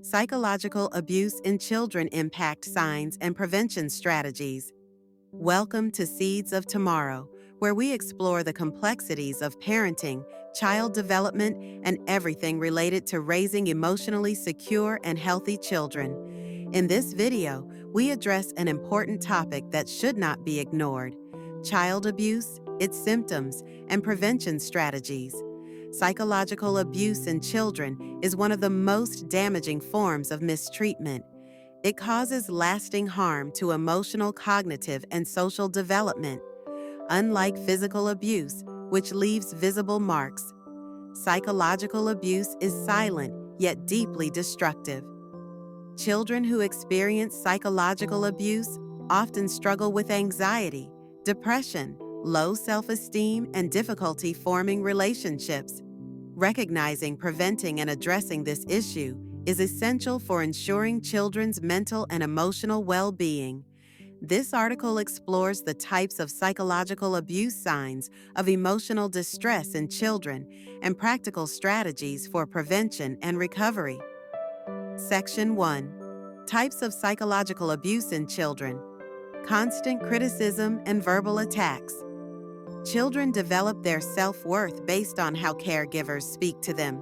Psychological abuse in children impact signs and prevention strategies. Welcome to Seeds of Tomorrow, where we explore the complexities of parenting, child development, and everything related to raising emotionally secure and healthy children. In this video, we address an important topic that should not be ignored: child abuse, its symptoms, and prevention strategies. Psychological abuse in children is one of the most damaging forms of mistreatment. It causes lasting harm to emotional, cognitive, and social development. Unlike physical abuse, which leaves visible marks, psychological abuse is silent yet deeply destructive. Children who experience psychological abuse often struggle with anxiety, depression, low self-esteem, and difficulty forming relationships. Recognizing, preventing, and addressing this issue is essential for ensuring children's mental and emotional well-being. This article explores the types of psychological abuse signs of emotional distress in children and practical strategies for prevention and recovery. Section 1. Types of psychological abuse in children. Constant criticism and verbal attacks. Children develop their self-worth based on how caregivers speak to them.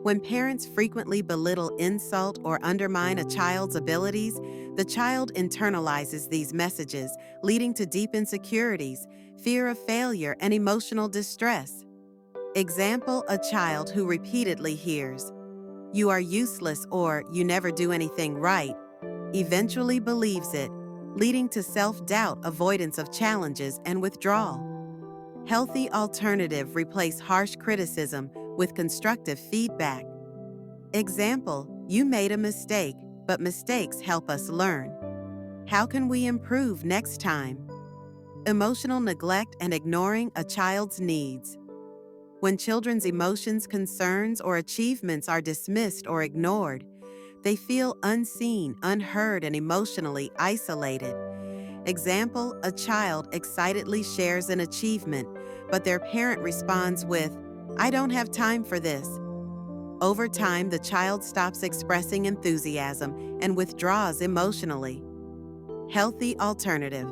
When parents frequently belittle, insult, or undermine a child's abilities, the child internalizes these messages, leading to deep insecurities, fear of failure, and emotional distress. Example: a child who repeatedly hears, "You are useless" or "You never do anything right," eventually believes it, leading to self-doubt, avoidance of challenges, and withdrawal. Healthy alternative: replace harsh criticism with constructive feedback. Example: You made a mistake, but mistakes help us learn. How can we improve next time? Emotional neglect and ignoring a child's needs. When children's emotions, concerns, or achievements are dismissed or ignored, they feel unseen, unheard, and emotionally isolated. Example: a child excitedly shares an achievement, but their parent responds with, "I don't have time for this." Over time, the child stops expressing enthusiasm and withdraws emotionally. Healthy alternative: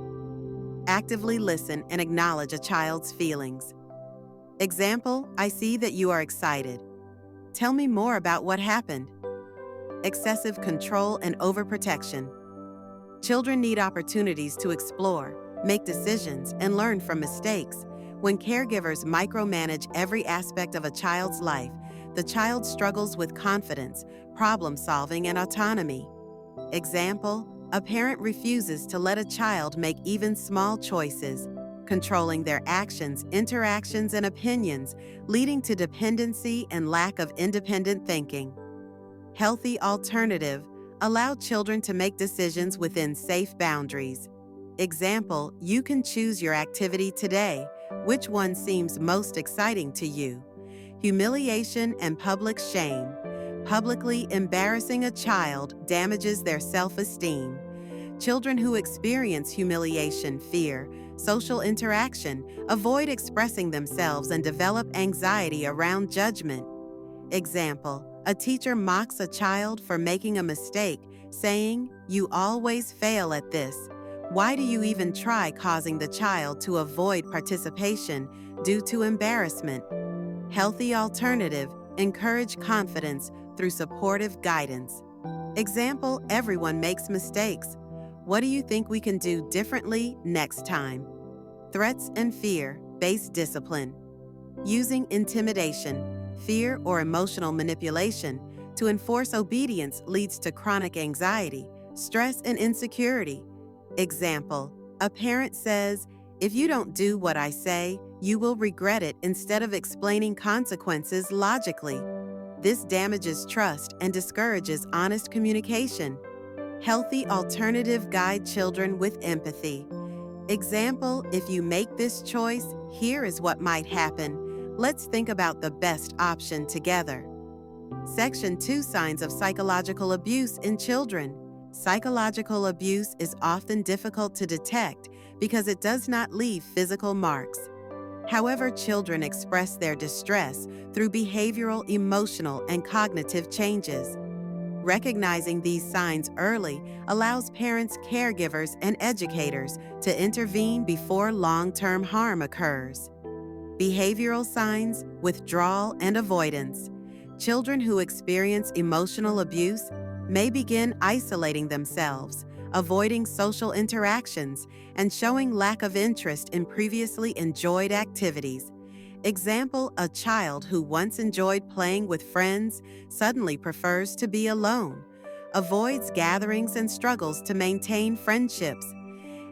actively listen and acknowledge a child's feelings. Example: I see that you are excited. Tell me more about what happened. Excessive control and overprotection. Children need opportunities to explore, make decisions, and learn from mistakes. When caregivers micromanage every aspect of a child's life, the child struggles with confidence, problem-solving, and autonomy. Example: a parent refuses to let a child make even small choices, controlling their actions, interactions, and opinions, leading to dependency and lack of independent thinking. Healthy alternative: allow children to make decisions within safe boundaries. Example: you can choose your activity today. Which one seems most exciting to you? Humiliation and public shame. Publicly embarrassing a child damages their self-esteem. Children who experience humiliation, fear social interaction, avoid expressing themselves, and develop anxiety around judgment. Example: a teacher mocks a child for making a mistake, saying, "You always fail at this. Why do you even try?" causing the child to avoid participation due to embarrassment. Healthy alternative: encourage confidence through supportive guidance. Example: everyone makes mistakes. What do you think we can do differently next time? Threats and fear-based discipline. Using intimidation, fear, or emotional manipulation to enforce obedience leads to chronic anxiety, stress, and insecurity. Example: a parent says, "If you don't do what I say, you will regret it," instead of explaining consequences logically. This damages trust and discourages honest communication. Healthy alternative: guide children with empathy. Example: if you make this choice, here is what might happen. Let's think about the best option together. Section 2. Signs of psychological abuse in children. Psychological abuse is often difficult to detect because it does not leave physical marks. However, children express their distress through behavioral, emotional, and cognitive changes. Recognizing these signs early allows parents, caregivers, and educators to intervene before long-term harm occurs. Behavioral signs, withdrawal, and avoidance. Children who experience emotional abuse may begin isolating themselves, avoiding social interactions, and showing lack of interest in previously enjoyed activities. Example, a child who once enjoyed playing with friends suddenly prefers to be alone, avoids gatherings and struggles to maintain friendships.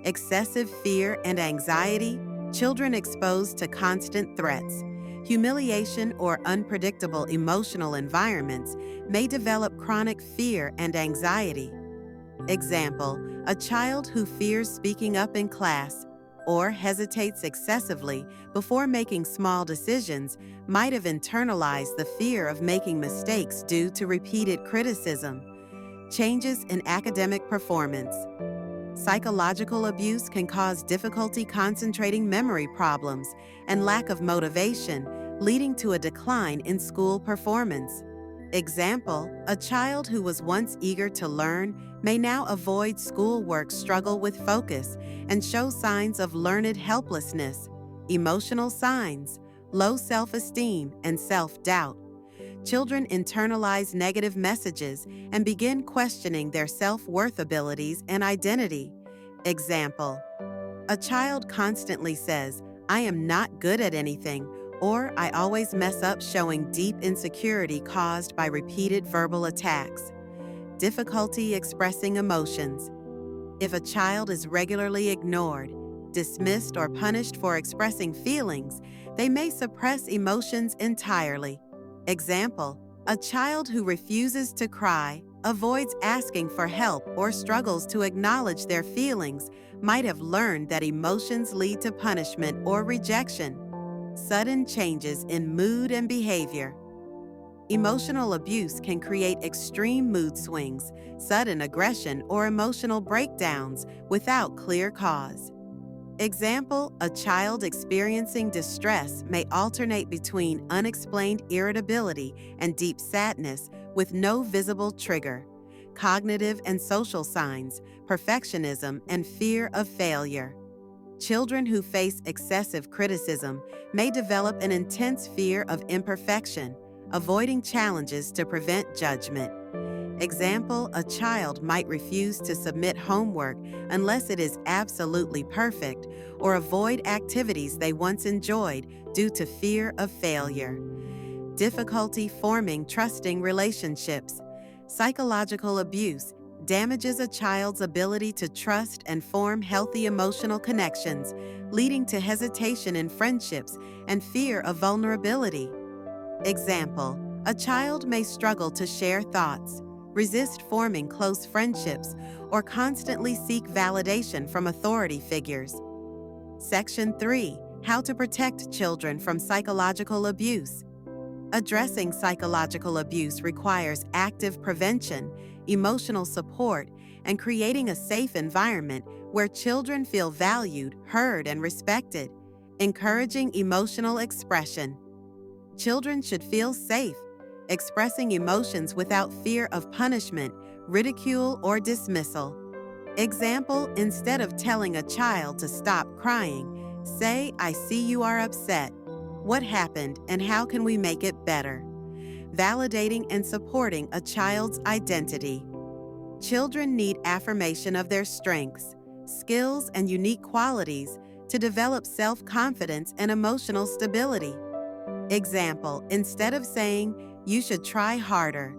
Excessive fear and anxiety, children exposed to constant threats, humiliation, or unpredictable emotional environments may develop chronic fear and anxiety. Example, a child who fears speaking up in class or hesitates excessively before making small decisions might have internalized the fear of making mistakes due to repeated criticism. Changes in academic performance. Psychological abuse can cause difficulty concentrating, memory problems, and lack of motivation, leading to a decline in school performance. Example, a child who was once eager to learn may now avoid schoolwork, struggle with focus, and show signs of learned helplessness. Emotional signs, low self-esteem, and self-doubt. Children internalize negative messages and begin questioning their self-worth, abilities, and identity. Example, a child constantly says, "I am not good at anything," or "I always mess up," showing deep insecurity caused by repeated verbal attacks. Difficulty expressing emotions. If a child is regularly ignored, dismissed, or punished for expressing feelings, they may suppress emotions entirely. Example, a child who refuses to cry, avoids asking for help, or struggles to acknowledge their feelings might have learned that emotions lead to punishment or rejection. Sudden changes in mood and behavior. Emotional abuse can create extreme mood swings, sudden aggression, or emotional breakdowns without clear cause. Example, a child experiencing distress may alternate between unexplained irritability and deep sadness with no visible trigger. Cognitive and social signs, perfectionism, and fear of failure. Children who face excessive criticism may develop an intense fear of imperfection, avoiding challenges to prevent judgment. Example, a child might refuse to submit homework unless it is absolutely perfect, or avoid activities they once enjoyed due to fear of failure. Difficulty forming trusting relationships. Psychological abuse damages a child's ability to trust and form healthy emotional connections, leading to hesitation in friendships and fear of vulnerability. Example, a child may struggle to share thoughts, resist forming close friendships, or constantly seek validation from authority figures. Section 3. How to protect children from psychological abuse. Addressing psychological abuse requires active prevention, emotional support, and creating a safe environment where children feel valued, heard, and respected. Encouraging emotional expression. Children should feel safe, expressing emotions without fear of punishment, ridicule, or dismissal. Example, instead of telling a child to stop crying, say, "I see you are upset. What happened and how can we make it better?" Validating and supporting a child's identity. Children need affirmation of their strengths, skills, and unique qualities to develop self-confidence and emotional stability. Example, instead of saying, "You should try harder,"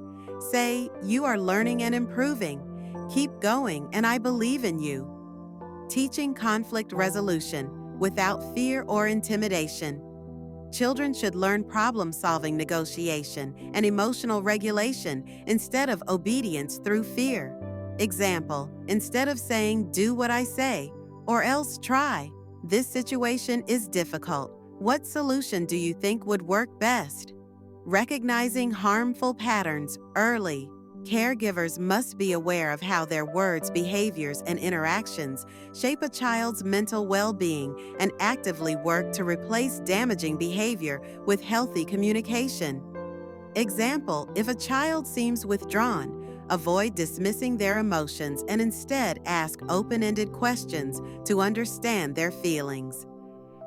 say, "You are learning and improving. Keep going and I believe in you." Teaching conflict resolution without fear or intimidation. Children should learn problem-solving, negotiation, and emotional regulation instead of obedience through fear. Example, instead of saying, "Do what I say," or else try, "This situation is difficult. What solution do you think would work best?" Recognizing harmful patterns early. Caregivers must be aware of how their words, behaviors, and interactions shape a child's mental well-being and actively work to replace damaging behavior with healthy communication. Example, if a child seems withdrawn, Avoid dismissing their emotions and instead ask open-ended questions to understand their feelings.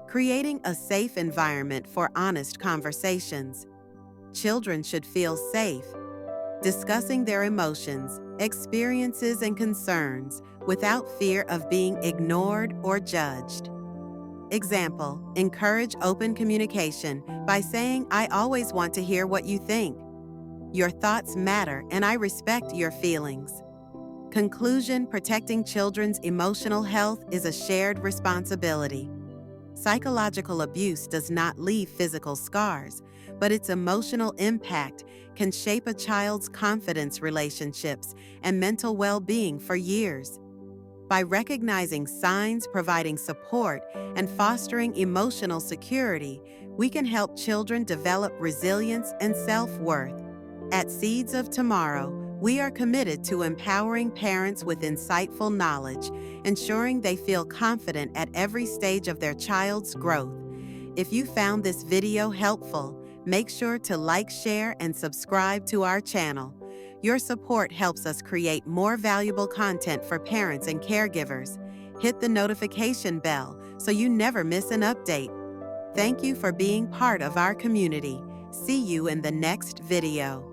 Creating a safe environment for honest conversations. Children should feel safe, discussing their emotions, experiences, and concerns without fear of being ignored or judged. Example, encourage open communication by saying, "I always want to hear what you think. Your thoughts matter and I respect your feelings." Conclusion, protecting children's emotional health is a shared responsibility. Psychological abuse does not leave physical scars, but its emotional impact can shape a child's confidence, relationships, and mental well-being for years. By recognizing signs, providing support, and fostering emotional security, we can help children develop resilience and self-worth. At Seeds of Tomorrow, we are committed to empowering parents with insightful knowledge, ensuring they feel confident at every stage of their child's growth. If you found this video helpful, make sure to like, share, and subscribe to our channel. Your support helps us create more valuable content for parents and caregivers. Hit the notification bell so you never miss an update. Thank you for being part of our community. See you in the next video.